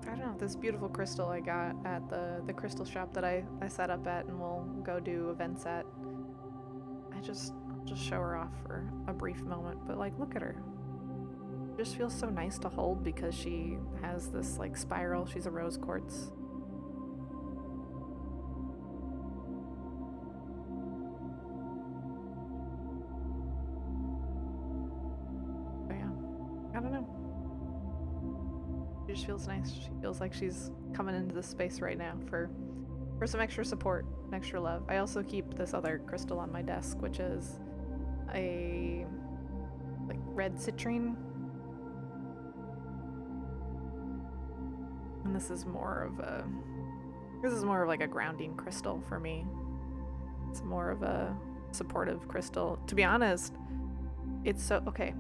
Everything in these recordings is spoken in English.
I don't know, this beautiful crystal I got at the crystal shop that I set up at and we'll go do events at. I'll just show her off for a brief moment, but like, look at her. It just feels so nice to hold because she has this like spiral. She's a rose quartz. But yeah, I don't know. She just feels nice. She feels like she's coming into this space right now for some extra support, extra love. I also keep this other crystal on my desk, which is a like red citrine. And this is more of like a grounding crystal for me. It's more of a supportive crystal. To be honest, it's so okay.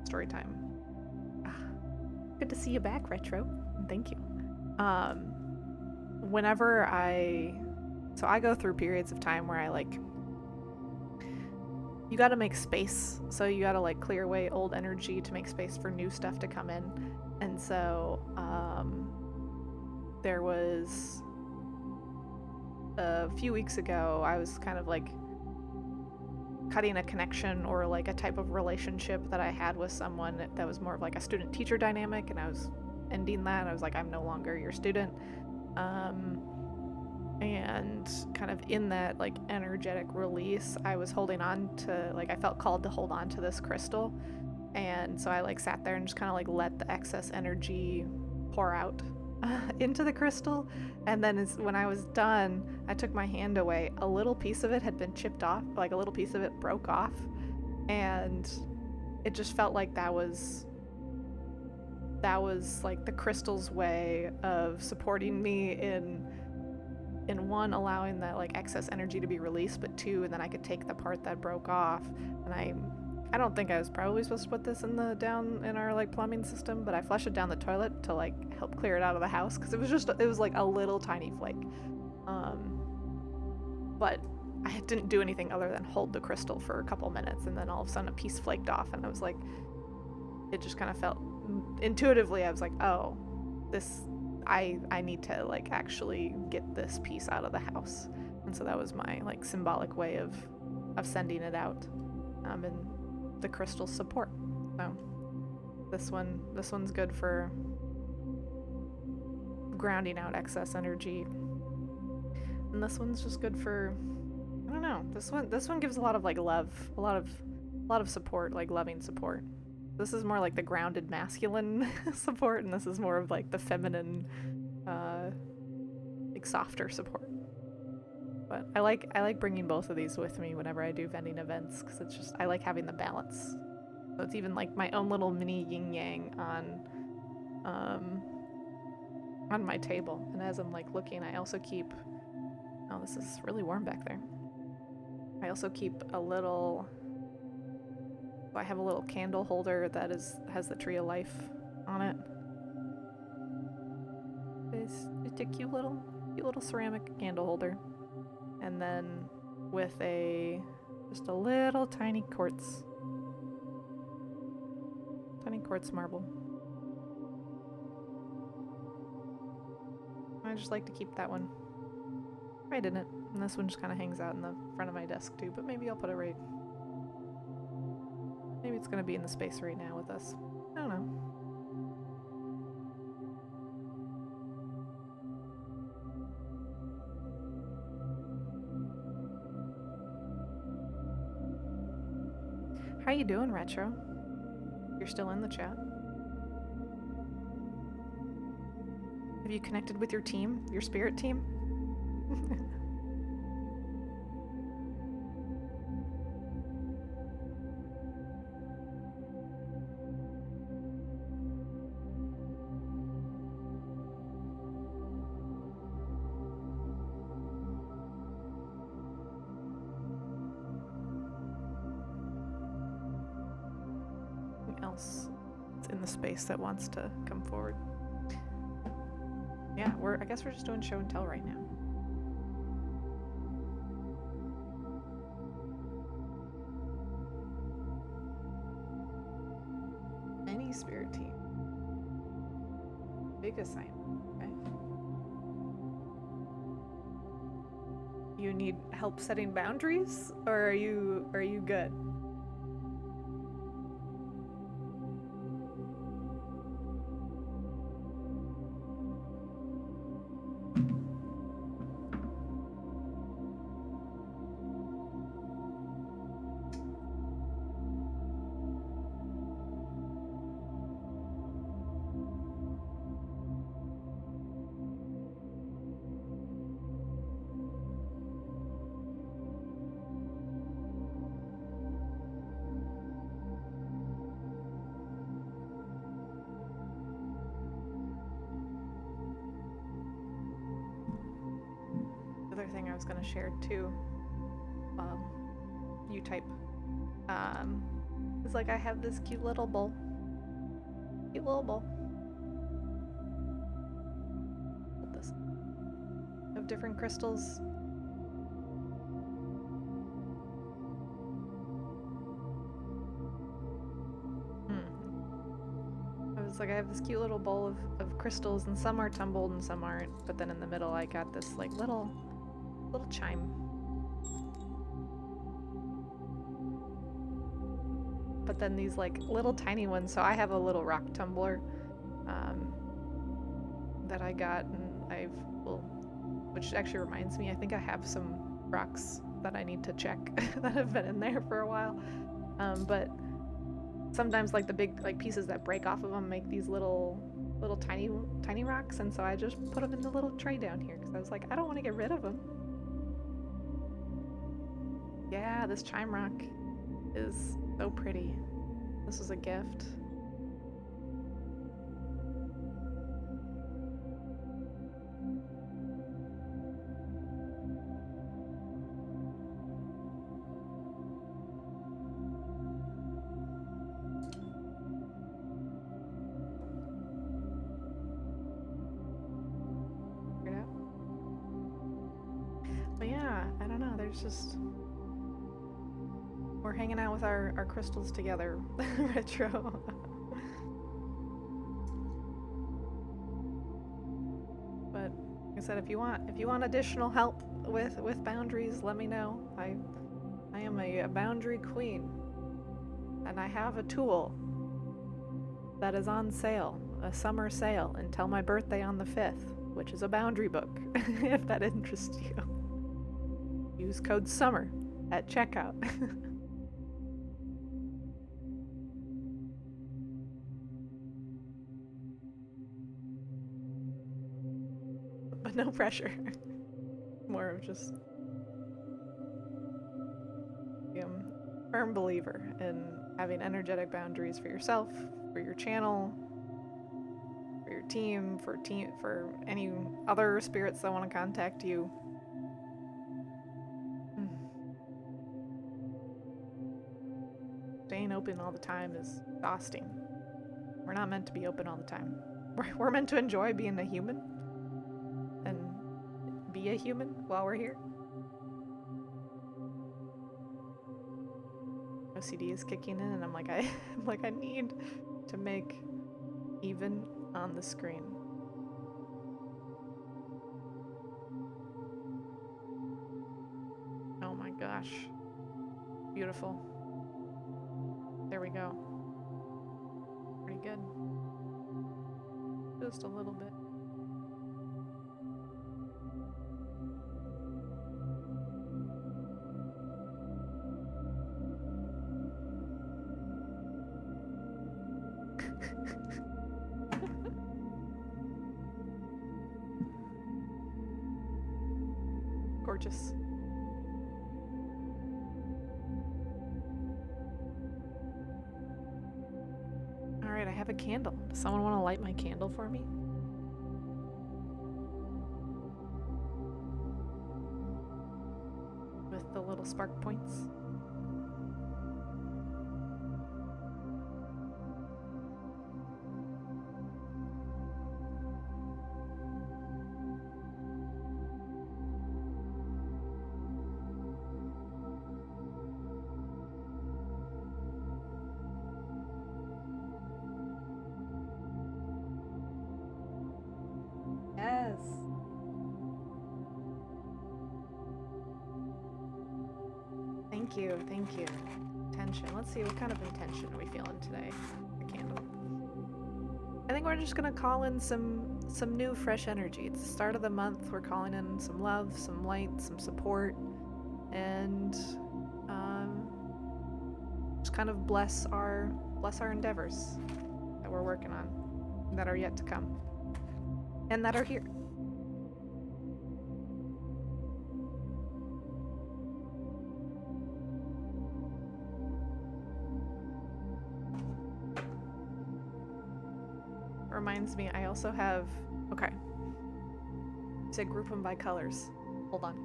Story time. Good to see you back, Retro. Thank you. Whenever I go through periods of time where I like, you gotta make space. So you gotta like clear away old energy to make space for new stuff to come in. And so there was a few weeks ago, I was kind of like cutting a connection or like a type of relationship that I had with someone that was more of like a student-teacher dynamic, and I was ending that. I was like, I'm no longer your student. And kind of in that like energetic release, I was holding on to, like, I felt called to hold on to this crystal. And so I like sat there and just kind of like let the excess energy pour out into the crystal. And then when I was done, I took my hand away. A little piece of it had been chipped off, like a little piece of it broke off. And it just felt like that was like the crystal's way of supporting me in one, allowing that like excess energy to be released, but two, and then I could take the part that broke off. And I don't think I was probably supposed to put this down in our like plumbing system, but I flushed it down the toilet to like help clear it out of the house because it was like a little tiny flake. But I didn't do anything other than hold the crystal for a couple minutes, and then all of a sudden a piece flaked off, and I was like, it just kind of felt intuitively, I was like, oh, this, I need to like actually get this piece out of the house. And so that was my like symbolic way of sending it out. And the crystal support. So this one's good for grounding out excess energy. And this one's just good for, I don't know. This one gives a lot of like love, a lot of support, like loving support. This is more like the grounded masculine support, and this is more of like the feminine, like softer support. But I like bringing both of these with me whenever I do vending events, because it's just, I like having the balance. So it's even like my own little mini yin yang on my table. And as I'm like looking, I also keep, oh, this is really warm back there. I also keep I have a little candle holder that has the tree of life on it. It's a cute little ceramic candle holder. And then with just a little tiny quartz marble. I just like to keep that one right in it. And this one just kind of hangs out in the front of my desk too, but maybe I'll put it right, maybe it's gonna be in the space right now with us. I don't know. How you doing, Retro? You're still in the chat. Have you connected with your team? Your spirit team? Else in the space that wants to come forward. Yeah, I guess we're just doing show and tell right now. Any spirit team. Biggest sign. Okay. You need help setting boundaries, or are you good? Other thing I was gonna share too, you type, is like I have this cute little bowl. Cute little bowl. Hold this. Of different crystals. Like I have this cute little bowl of crystals, and some are tumbled and some aren't, but then in the middle I got this like little chime. But then these like little tiny ones, so I have a little rock tumbler that I got, and which actually reminds me, I think I have some rocks that I need to check that have been in there for a while, but sometimes like the big like pieces that break off of them make these little tiny rocks, and so I just put them in the little tray down here because I was like, I don't want to get rid of them. Yeah, this chime rock is so pretty. This was a gift. But yeah, I don't know, there's just... We're hanging out with our crystals together, retro. But like I said, if you want additional help with boundaries, let me know. I am a boundary queen, and I have a tool that is on sale, a summer sale until my birthday on the 5th, which is a boundary book, if that interests you. Use code SUMMER at checkout. But no pressure. More of just... I'm a firm believer in having energetic boundaries for yourself, for your channel, for your team, for any other spirits that want to contact you. Staying open all the time is exhausting. We're not meant to be open all the time. We're meant to enjoy being a human and be a human while we're here. OCD is kicking in, and I'm like, I need to make even on the screen. Oh my gosh. Beautiful. There we go. Pretty good. Just a little bit. Gorgeous. Alright, I have a candle. Does someone want to light my candle for me? With the little spark points. Thank you, thank you. Intention. Let's see, what kind of intention are we feeling today? The candle. I think we're just gonna call in some new fresh energy. It's the start of the month. We're calling in some love, some light, some support, and just kind of bless our endeavors that we're working on, that are yet to come, and that are here. Reminds me, I also have, okay, you said group them by colors. Hold on.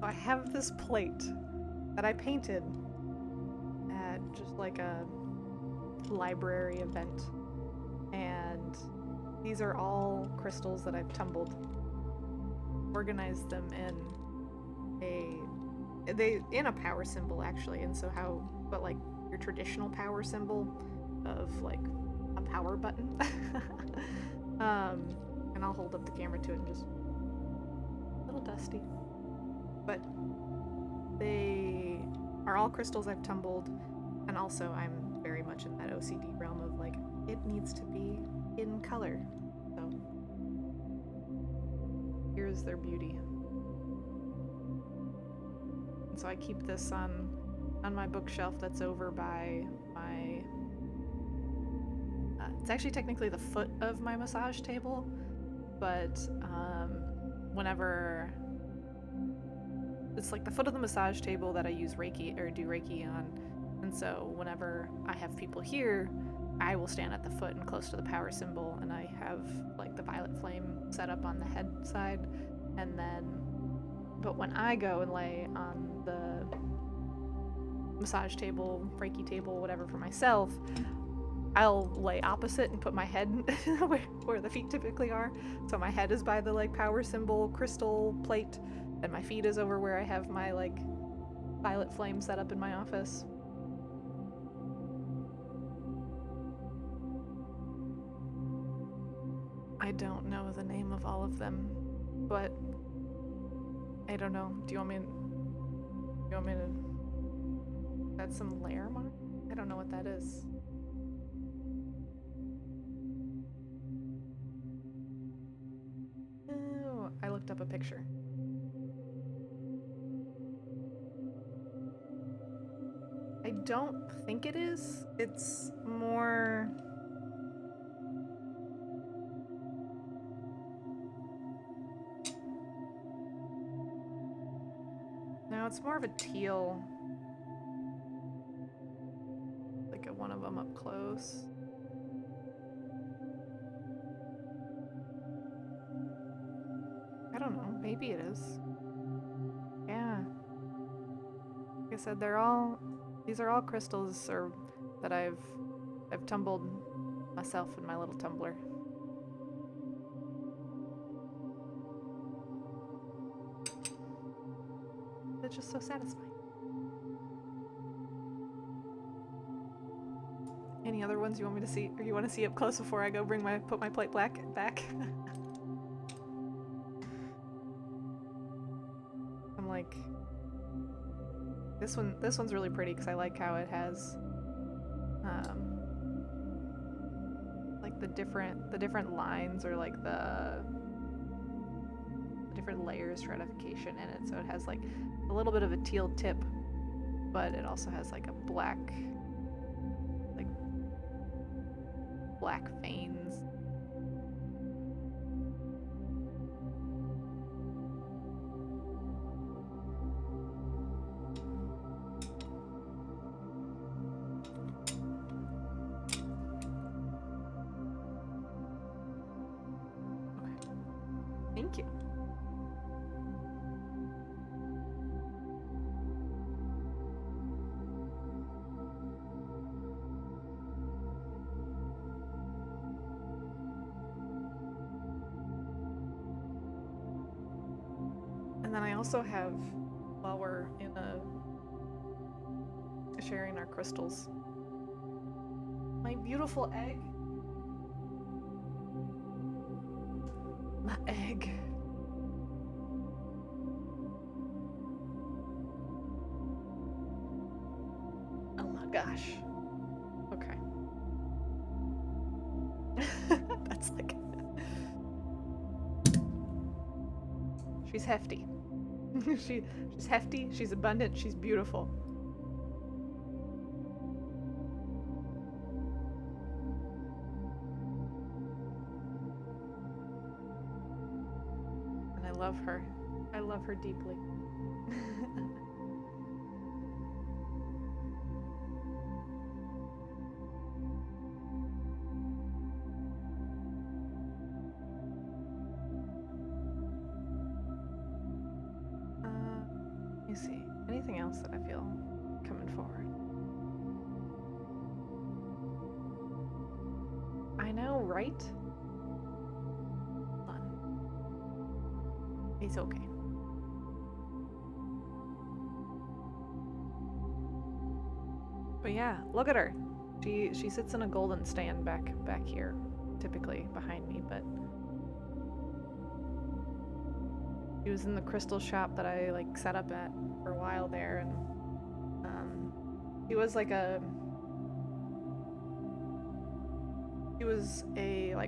I have this plate that I painted at just like a library event, and these are all crystals that I've tumbled, organized them in a power symbol actually, and so but like your traditional power symbol of like a power button. And I'll hold up the camera to it and just a little dusty, but they are all crystals I've tumbled, and also I'm very much in that OCD realm of like, it needs to be in color. So here's their beauty. And so I keep this on my bookshelf that's over by my it's actually technically the foot of my massage table, but whenever it's like the foot of the massage table that I use Reiki or do Reiki on, and so whenever I have people here, I will stand at the foot and close to the power symbol, and I have like the violet flame set up on the head side, and then, but when I go and lay on the massage table, Reiki table, whatever for myself, I'll lay opposite and put my head where the feet typically are. So my head is by the like power symbol crystal plate, and my feet is over where I have my like violet flame set up in my office. I don't know the name of all of them, but I don't know. Do you want me to that's some layer mark? I don't know what that is. Oh, I looked up a picture. I don't think it is. It's more... No, it's more of a teal. Like one of them up close. I don't know. Maybe it is. Yeah. Like I said, these are all crystals that I've tumbled myself in my little tumbler. It's just so satisfying. Any other ones you want me to see, or you want to see up close before I go put my plate back? I'm like, this one's really pretty because I like how it has like the different lines, or like the different layers stratification in it. So it has like a little bit of a teal tip, but it also has like a black veins. Okay. Thank you. And then I also have, while we're in a sharing our crystals. My beautiful egg. My egg. Oh my gosh. Okay. That's like... She's hefty. She's hefty, she's abundant, she's beautiful. And I love her. I love her deeply. Let me see. Anything else that I feel coming forward? I know, right? Hold on. He's okay. But yeah, look at her. She sits in a golden stand back here, typically behind me, but she was in the crystal shop that I like set up at for a while there, and she was like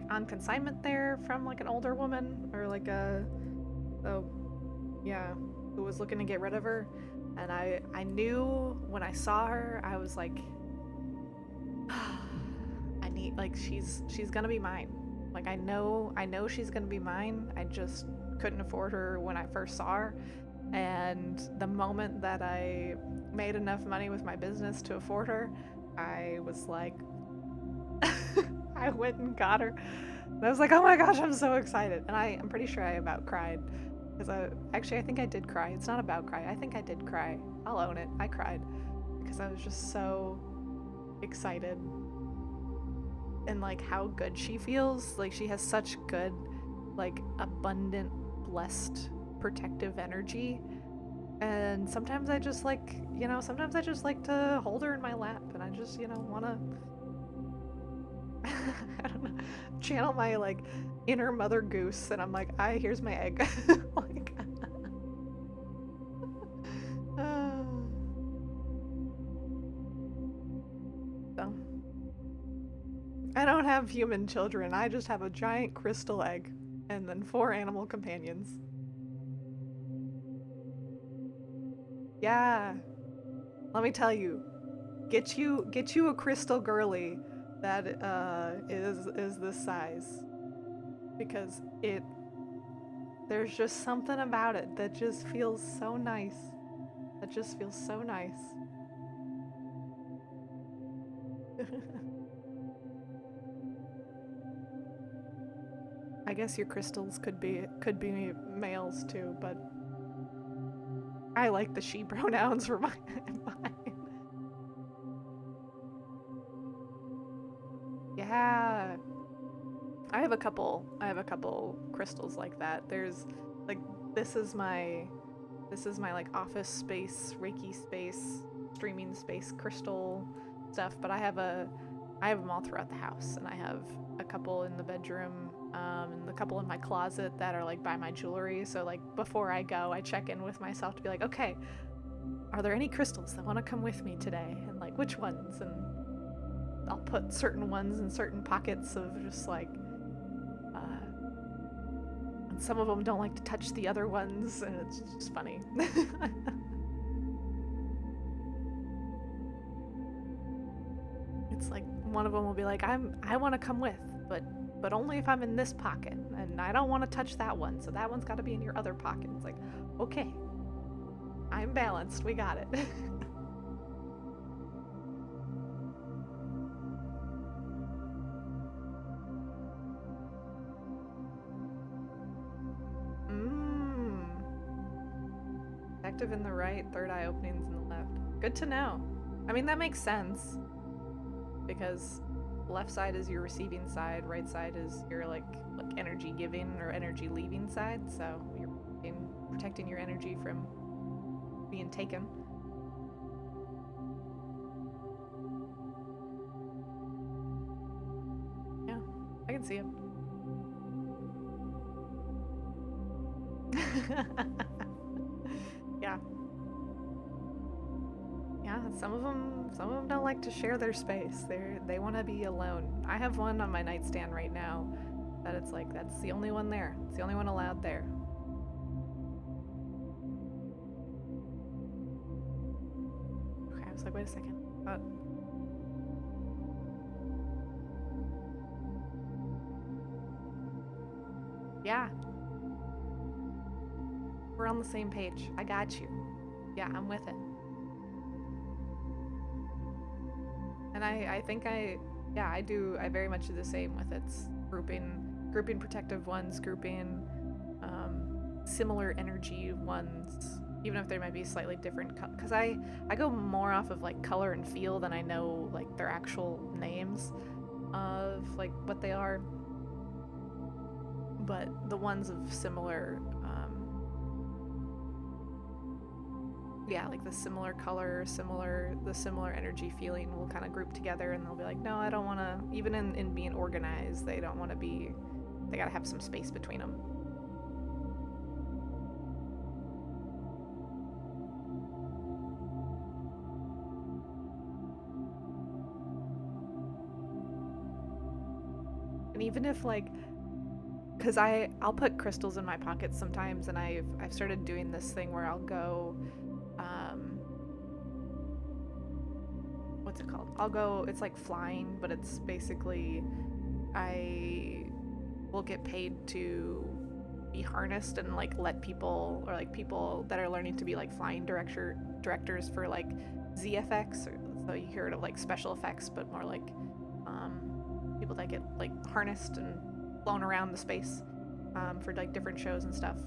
on consignment there from like an older woman, or like yeah, who was looking to get rid of her. And I knew when I saw her, I was like, I need, like, she's gonna be mine. Like, I know she's gonna be mine. I just couldn't afford her when I first saw her. And the moment that I made enough money with my business to afford her, I was like, I went and got her. And I was like, oh my gosh, I'm so excited. And I'm pretty sure I about cried. Because I think I did cry. It's not about cry. I think I did cry. I'll own it. I cried. Because I was just so excited. And like how good she feels. Like she has such good, like abundant, blessed, protective energy. And sometimes I just like, sometimes I just like to hold her in my lap. And I just, want to, I don't know, channel my like inner mother goose, and I'm like, here's my egg. Like, so I don't have human children. I just have a giant crystal egg and then 4 animal companions. Yeah, let me tell you, get you a crystal girly that is this size, because there's just something about it that just feels so nice. That just feels so nice. I guess your crystals could be males too, but I like the she pronouns for mine. Yeah. I have a couple crystals like that. There's like this is my like office space, Reiki space, streaming space crystal stuff, but I have them all throughout the house, and I have a couple in the bedroom, and a couple in my closet that are like by my jewelry. So like before I go, I check in with myself to be like, okay, are there any crystals that want to come with me today, and like which ones? And I'll put certain ones in certain pockets of just like, and some of them don't like to touch the other ones, and it's just funny. It's like one of them will be like, I want to come with, but only if I'm in this pocket, and I don't want to touch that one, so that one's got to be in your other pocket. It's like, okay, I'm balanced, we got it. Active in the right, third eye openings in the left. Good to know. I mean, that makes sense, because left side is your receiving side, right side is your like energy giving or energy leaving side, so you're protecting your energy from being taken. can see him. Yeah. Yeah, some of them don't like to share their space. They want to be alone. I have one on my nightstand right now that it's like that's the only one there. It's the only one allowed there. Okay, I was like, wait a second. Yeah. We're on the same page. I got you. Yeah, I'm with it. And I think I very much do the same with its grouping protective ones, grouping similar energy ones, even if they might be slightly different, because I go more off of like color and feel than I know like their actual names of like what they are. But the ones of similar yeah, like the similar color, the similar energy feeling will kind of group together, and they'll be like, no, I don't want to, even in being organized, they don't want to be, they gotta have some space between them. And even if like, because I'll put crystals in my pockets sometimes, and I've started doing this thing where I'll go, what's it called? I'll go, it's like flying, but it's basically, I will get paid to be harnessed and like let people, or like people that are learning to be like flying directors for like ZFX, or so you hear it of like special effects, but more like people that get like harnessed and flown around the space for like different shows and stuff.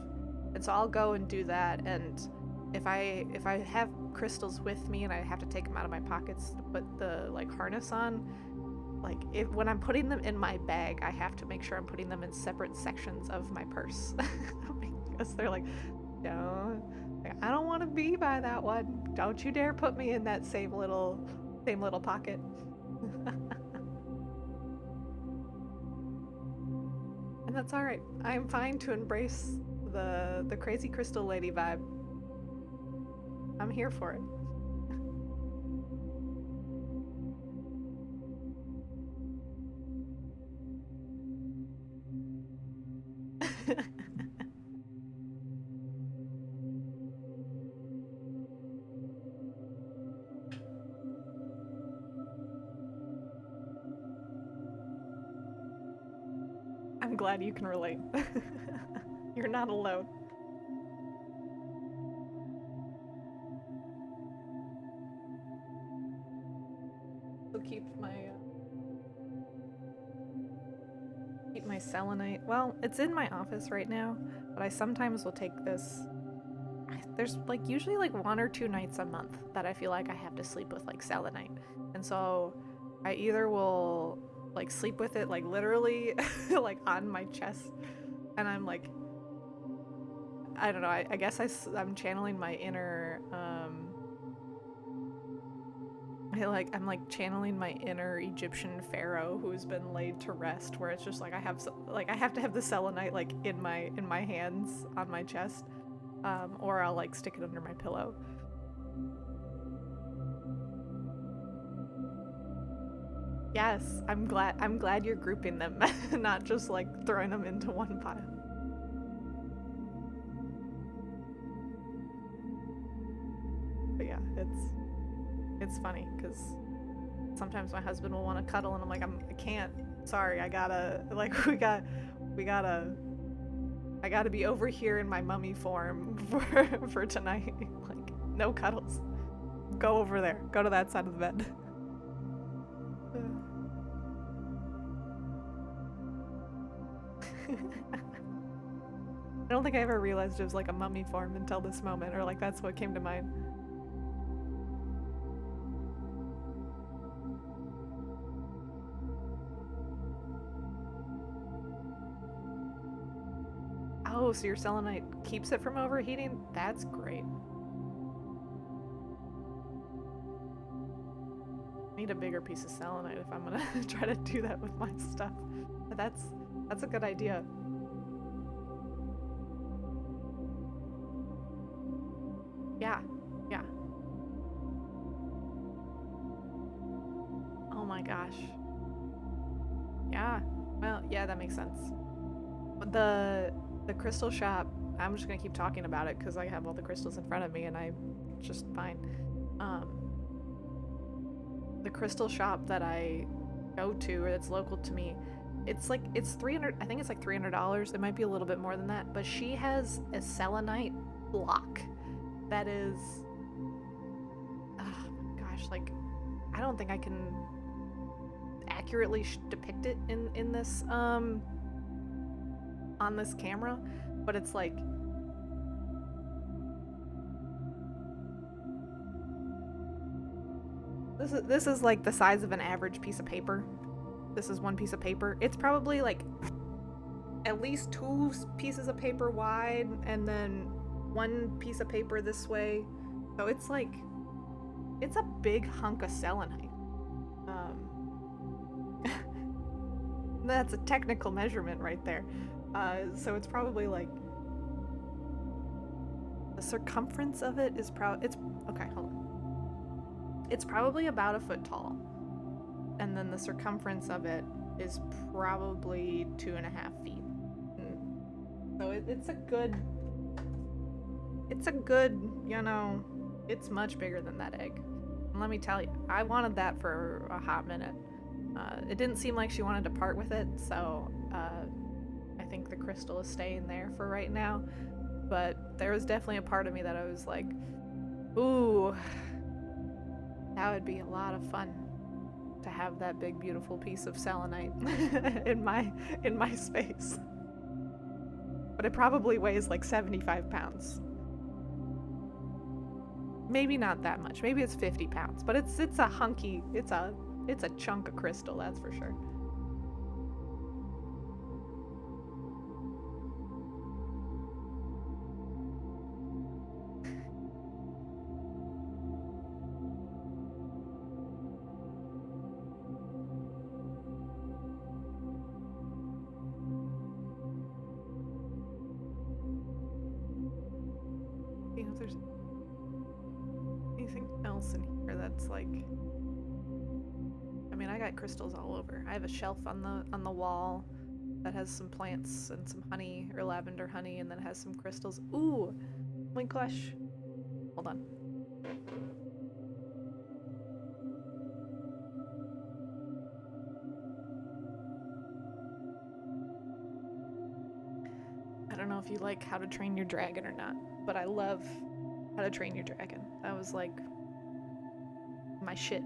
And so I'll go and do that, and if I have crystals with me and I have to take them out of my pockets to put the like harness on, like when I'm putting them in my bag, I have to make sure I'm putting them in separate sections of my purse because they're like, no, I don't want to be by that one. Don't you dare put me in that same little pocket. And that's all right. I'm fine to embrace the crazy crystal lady vibe. I'm here for it. I'm glad you can relate. You're not alone. So keep my selenite. Well, it's in my office right now, but I sometimes will take this. There's like usually like 1 or 2 nights a month that I feel like I have to sleep with like selenite, and so I either will like sleep with it like literally like on my chest, and I'm like, I don't know, I guess I'm channeling my inner I'm like channeling my inner Egyptian pharaoh who's been laid to rest, where it's just like I have to have the selenite like in my hands on my chest, or I'll like stick it under my pillow. Yes, I'm glad you're grouping them, not just like throwing them into one pile. But yeah, it's funny because sometimes my husband will want to cuddle and I'm like, I can't. Sorry, I gotta be over here in my mummy form for tonight. Like, no cuddles. Go over there. Go to that side of the bed. I don't think I ever realized it was like a mummy form until this moment, or like that's what came to mind. Oh, so your selenite keeps it from overheating? That's great. need a bigger piece of selenite if I'm gonna try to do that with my stuff. But that's a good idea. Yeah, yeah. Oh my gosh. Yeah. Well, yeah, that makes sense. But the crystal shop, I'm just gonna keep talking about it because I have all the crystals in front of me and I'm just fine. The crystal shop that I go to, or that's local to me, it's 300. I think it's like $300. It might be a little bit more than that, but she has a selenite block that is, oh my gosh, like I don't think I can accurately depict it in this on this camera, but it's like this is like the size of an average piece of paper. This is one piece of paper. It's probably like at least 2 pieces of paper wide and then 1 piece of paper this way. So it's like, it's a big hunk of selenite. That's a technical measurement right there. So it's probably like, the circumference of it is okay, hold on. It's probably about 1 foot tall. And then the circumference of it is probably 2.5 feet. So it's a good, you know, it's much bigger than that egg. And let me tell you, I wanted that for a hot minute. It didn't seem like she wanted to part with it, so I think the crystal is staying there for right now. But there was definitely a part of me that I was like, ooh, that would be a lot of fun to have that big beautiful piece of selenite in my space. But it probably weighs like 75 pounds. Maybe not that much. Maybe it's 50 pounds, but it's a hunky, it's a chunk of crystal, that's for sure. You know, if there's anything else in here that's like, I mean, I got crystals all over. I have a shelf on the wall that has some plants and some honey, or lavender honey, and then it has some crystals. Ooh, oh my gosh. Hold on. I don't know if you like How to Train Your Dragon or not, but I love How to Train Your Dragon. That was like my shit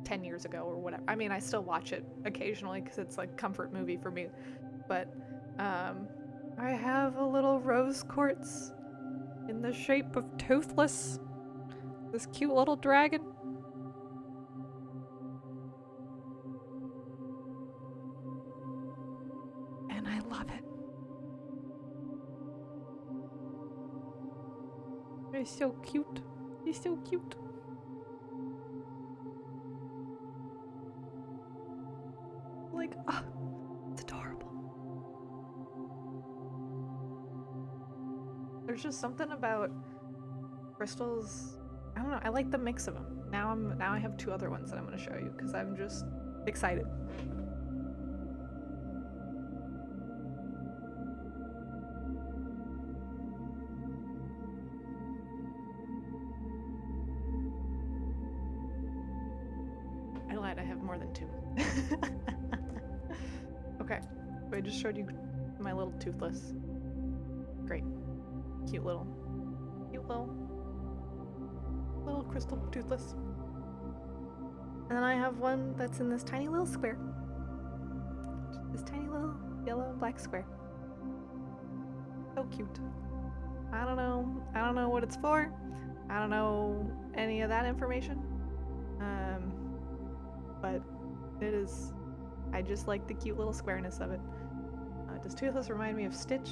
10 years ago or whatever. I mean, I still watch it occasionally because it's like comfort movie for me. But I have a little rose quartz in the shape of Toothless. This cute little dragon. And I love it. He's so cute. He's so cute. Like, oh, it's adorable. There's just something about crystals. I don't know. I like the mix of them. Now I have 2 other ones that I'm going to show you because I'm just excited. I lied. I have more than 2. Okay, so I just showed you my little Toothless. Great. Cute little crystal Toothless. And then I have one that's in this tiny little square. This tiny little yellow and black square. So cute. I don't know what it's for. I don't know any of that information. But it is, I just like the cute little squareness of it. Does Toothless remind me of Stitch?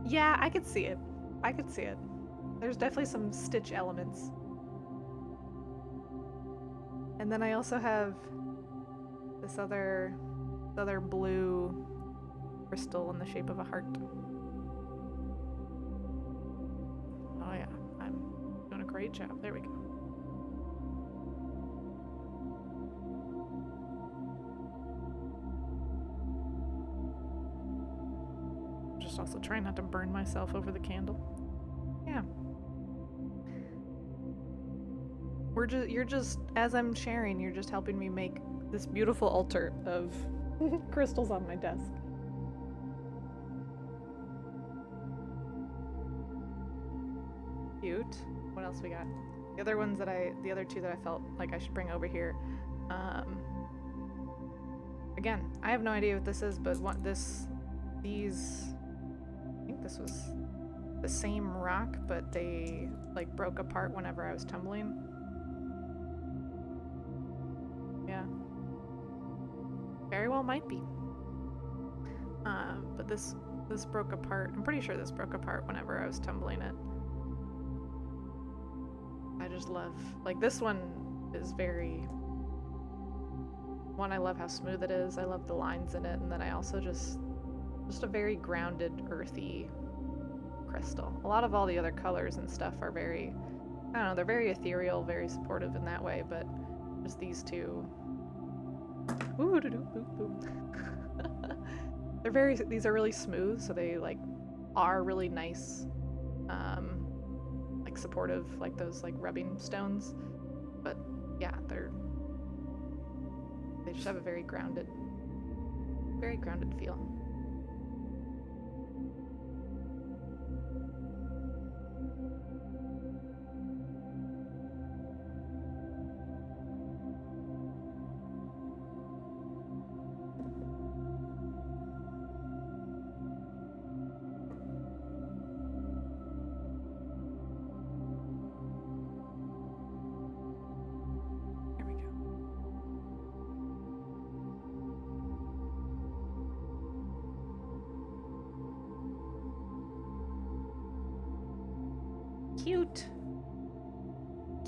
Yeah, I could see it. I could see it. There's definitely some Stitch elements. And then I also have this other blue crystal in the shape of a heart. Oh yeah, I'm doing a great job. There we go. Just also trying not to burn myself over the candle. Yeah. You're just, as I'm sharing, you're just helping me make this beautiful altar of crystals on my desk. Cute. What else we got? The other two that I felt like I should bring over here. Again, I have no idea what this is, but I think this was the same rock, but they like broke apart whenever I was tumbling. Yeah. Very well might be. But this broke apart. I'm pretty sure this broke apart whenever I was tumbling it. I just love, like, this one is I love how smooth it is. I love the lines in it, and then I also just a very grounded, earthy crystal. A lot of all the other colors and stuff are very, I don't know, they're very ethereal, very supportive in that way, but just these two. These are really smooth, so they like are really nice, like supportive, like those like rubbing stones. But yeah, they just have a very grounded feel.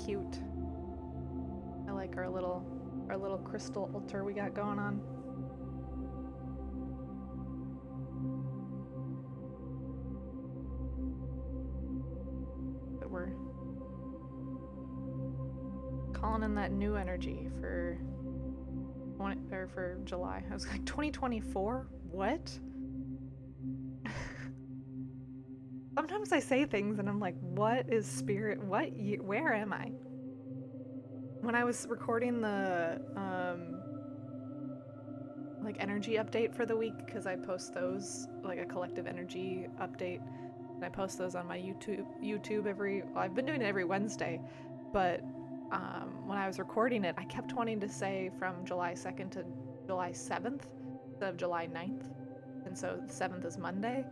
Cute. I like our little crystal altar we got going on. But we're calling in that new energy for July. I was like, 2024? What? Sometimes I say things and I'm like, what is spirit? Where am I? When I was recording the like energy update for the week, because I post those, like a collective energy update, and I post those on my YouTube I've been doing it every Wednesday, but when I was recording it, I kept wanting to say from July 2nd to July 7th instead of July 9th, and so the 7th is Monday.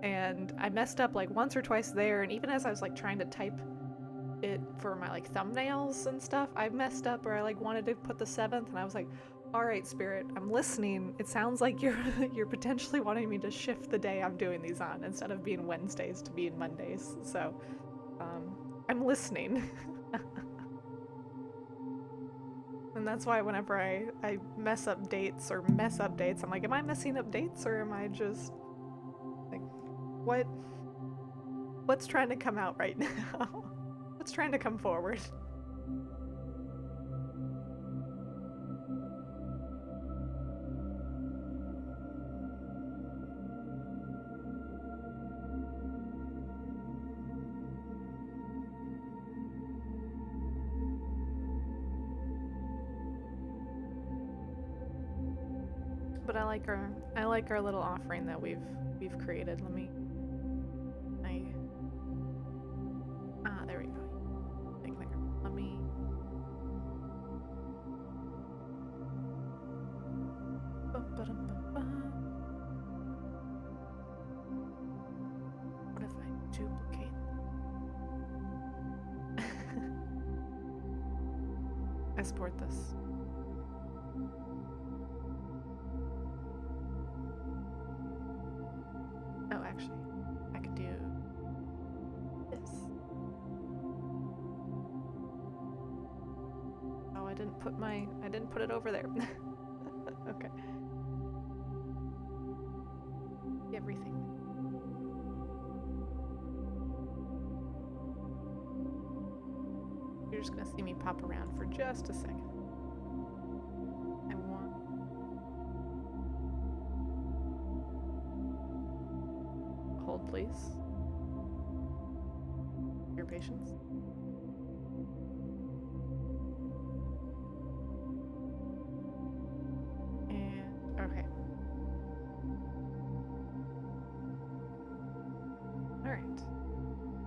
And I messed up like once or twice there, and even as I was like trying to type it for my like thumbnails and stuff, I messed up, or I like wanted to put the 7th, and I was like, all right, Spirit, I'm listening. It sounds like you're potentially wanting me to shift the day I'm doing these on, instead of being Wednesdays to being Mondays. So I'm listening. And that's why whenever I mess up dates, I'm like, am I messing up dates, or am I just like, what's trying to come out right now? What's trying to come forward? But I like our little offering that we've created. There we go. Let me. What if I duplicate? I support this. Oh, actually, I could do this. Oh, I didn't put it over there. Okay. Everything. You're just gonna see me pop around for just a second. I want... Hold, please. Your patience. And, okay. Alright.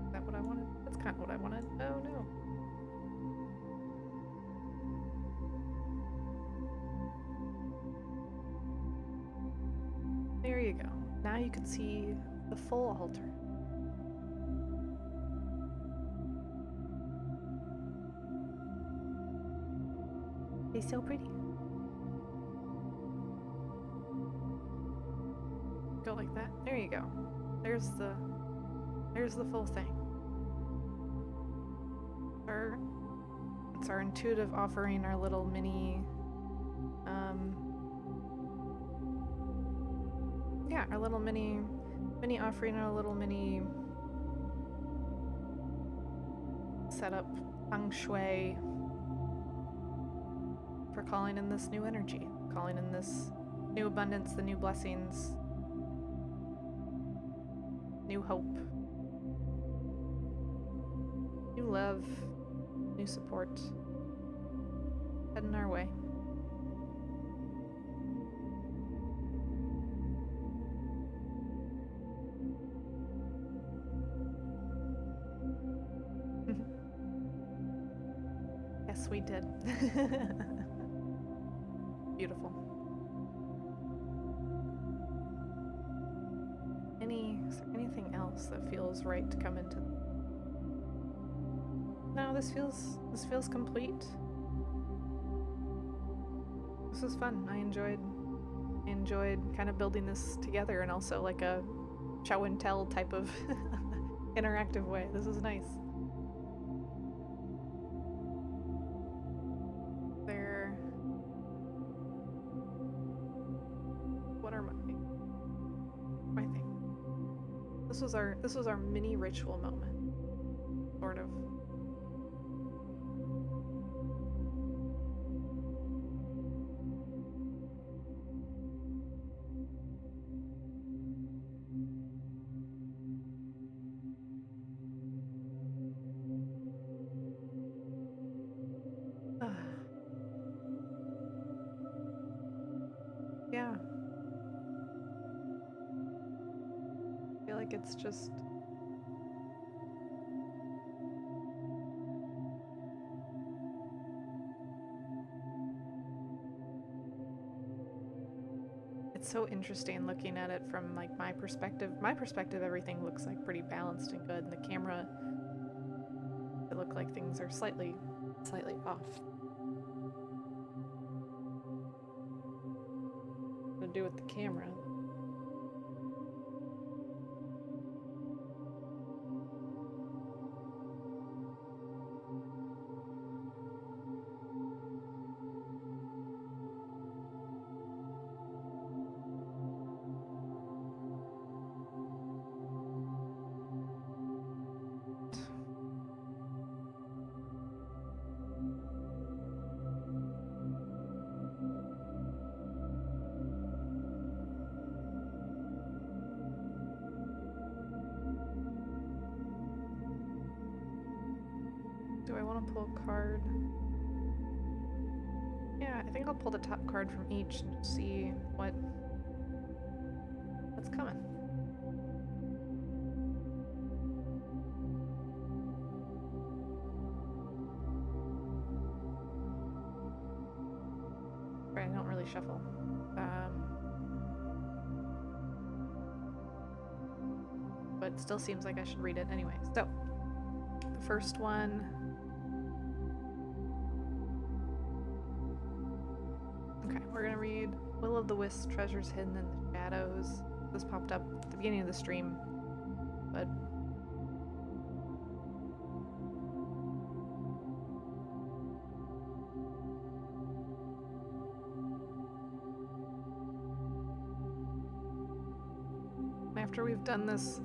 Is that what I wanted? That's kind of what I wanted. Oh no. There you go. Now you can see the full altar. It's so pretty. Go like that. There you go. There's the full thing. It's our intuitive offering, our little mini our little mini offering, our little mini setup, feng shui, for calling in this new energy, calling in this new abundance, the new blessings, new hope, new love, new support heading our way. Yes, we did. Beautiful. Is there anything else that feels right to come into? No, this feels complete. This was fun. I enjoyed kind of building this together, and also like a show and tell type of interactive way. This is nice. This was our mini ritual moment, sort of. Yeah. I feel like it's just so interesting looking at it from like my perspective. My perspective, everything looks like pretty balanced and good, and the camera, it look like things are slightly off. What to do with the camera? Do I want to pull a card? Yeah, I think I'll pull the top card from each and just see what's coming. Right, I don't really shuffle. But it still seems like I should read it anyway. So, the first one. Okay, we're gonna read Will of the Wisp, Treasures Hidden in the Shadows. This popped up at the beginning of the stream, but after we've done this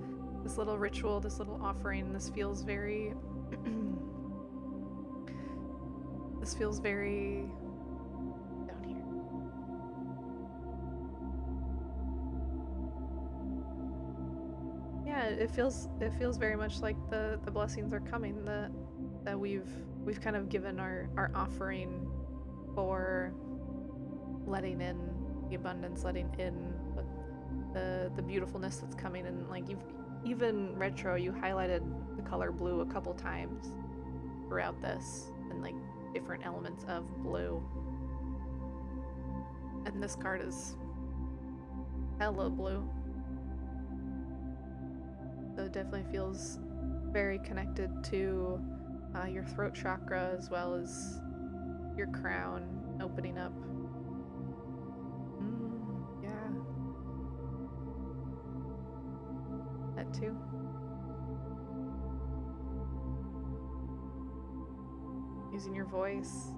little ritual, this little offering, this feels very this feels very down here. Yeah, it feels very much like the blessings are coming, that we've kind of given our offering for letting in the abundance, letting in the beautifulness that's coming. And like, you've even retro, you highlighted the color blue a couple times throughout this, and like different elements of blue. And this card is hella blue. So it definitely feels very connected to your throat chakra, as well as your crown opening up. Yeah. That too. Using your voice.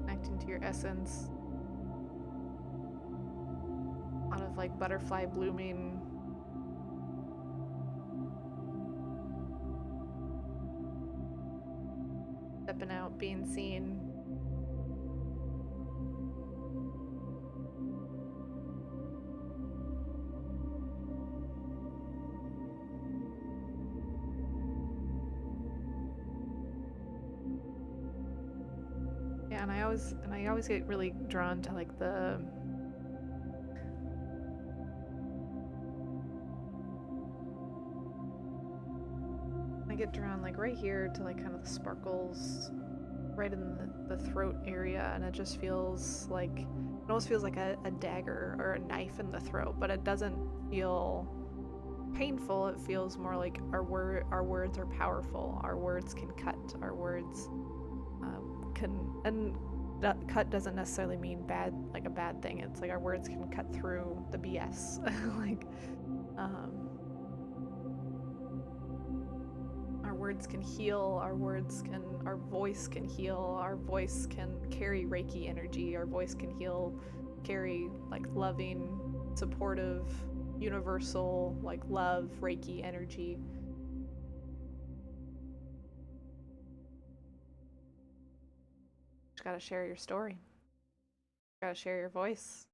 Connecting to your essence. A lot of like butterfly blooming. Stepping out, being seen. Yeah, and I always get really drawn to like I get drawn like right here to like kind of the sparkles right in the throat area, and it just feels like, it almost feels like a dagger or a knife in the throat, but it doesn't feel painful. It feels more like our words are powerful. Our words can cut. Our words and that cut doesn't necessarily mean bad, like a bad thing. It's like our words can cut through the BS. Like, our words can heal. Our voice can heal. Our voice can carry Reiki energy. Our voice can carry like loving, supportive, universal, like love, Reiki energy. Just gotta share your story. Gotta share your voice.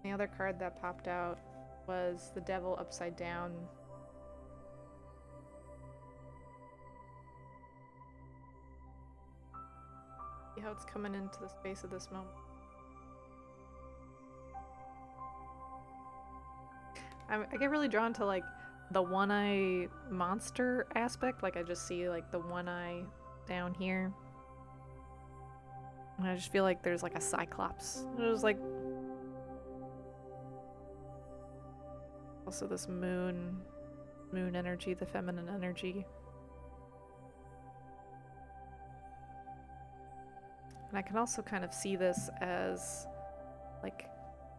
The other card that popped out was the Devil upside down. See how it's coming into the space of this moment. I get really drawn to like the one-eye monster aspect. Like, I just see like the one eye down here, and I just feel like there's like a cyclops. There's like also this moon energy, the feminine energy. And I can also kind of see this as like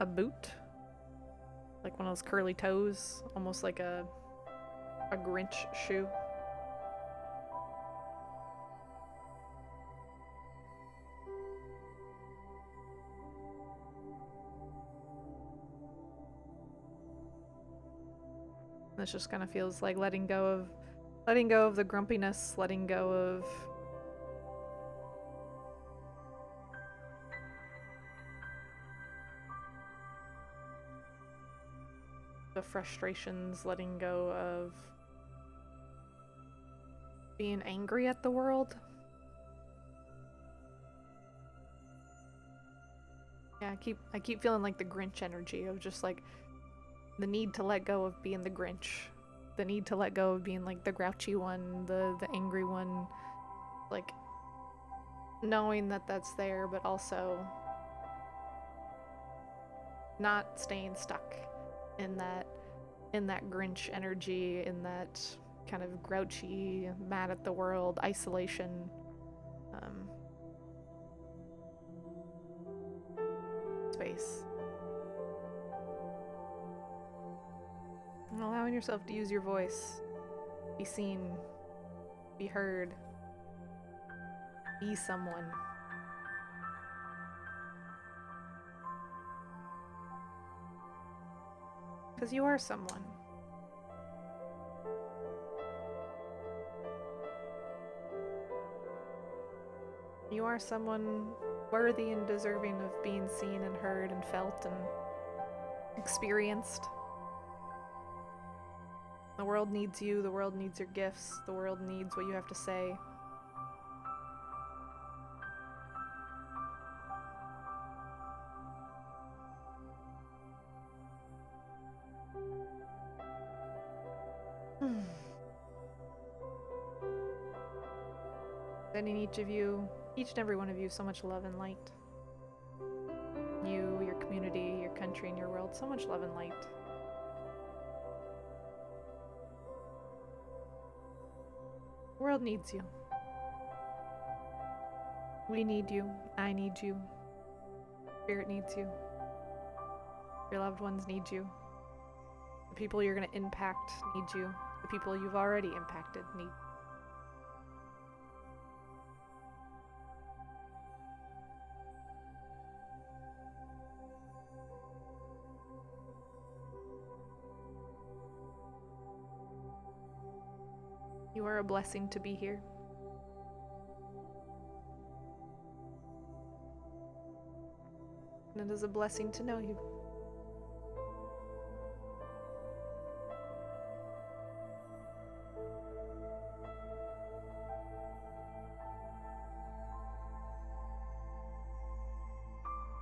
a boot. Like one of those curly toes, almost like a Grinch shoe. This just kind of feels like letting go of the grumpiness, letting go of the frustrations, letting go of being angry at the world. Yeah, I keep feeling like the Grinch energy of just like the need to let go of being the Grinch, the need to let go of being like the grouchy one, the angry one, like knowing that that's there, but also not staying stuck in that Grinch energy, in that kind of grouchy, mad at the world, isolation. Space. allowing yourself to use your voice, be seen, be heard, be someone. Because you are someone. You are someone worthy and deserving of being seen and heard and felt and experienced. The world needs you, the world needs your gifts, the world needs what you have to say. Sending each of you, each and every one of you, so much love and light. You, your community, your country, and your world, so much love and light. The world needs you. We need you. I need you. Spirit needs you. Your loved ones need you. The people you're going to impact need you. The people you've already impacted need you. You are a blessing to be here. And it is a blessing to know you.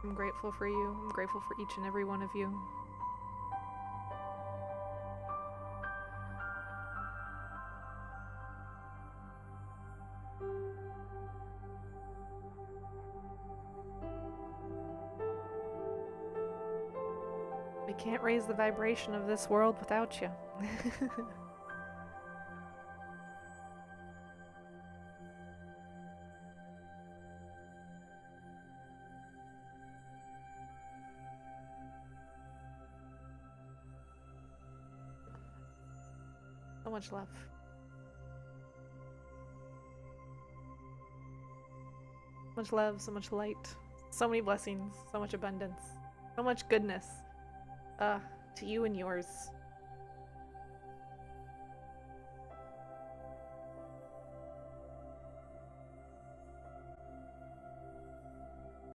I'm grateful for you. I'm grateful for each and every one of you. We can't raise the vibration of this world without you. So much love. So much love, so much light, so many blessings, so much abundance, so much goodness. To you and yours.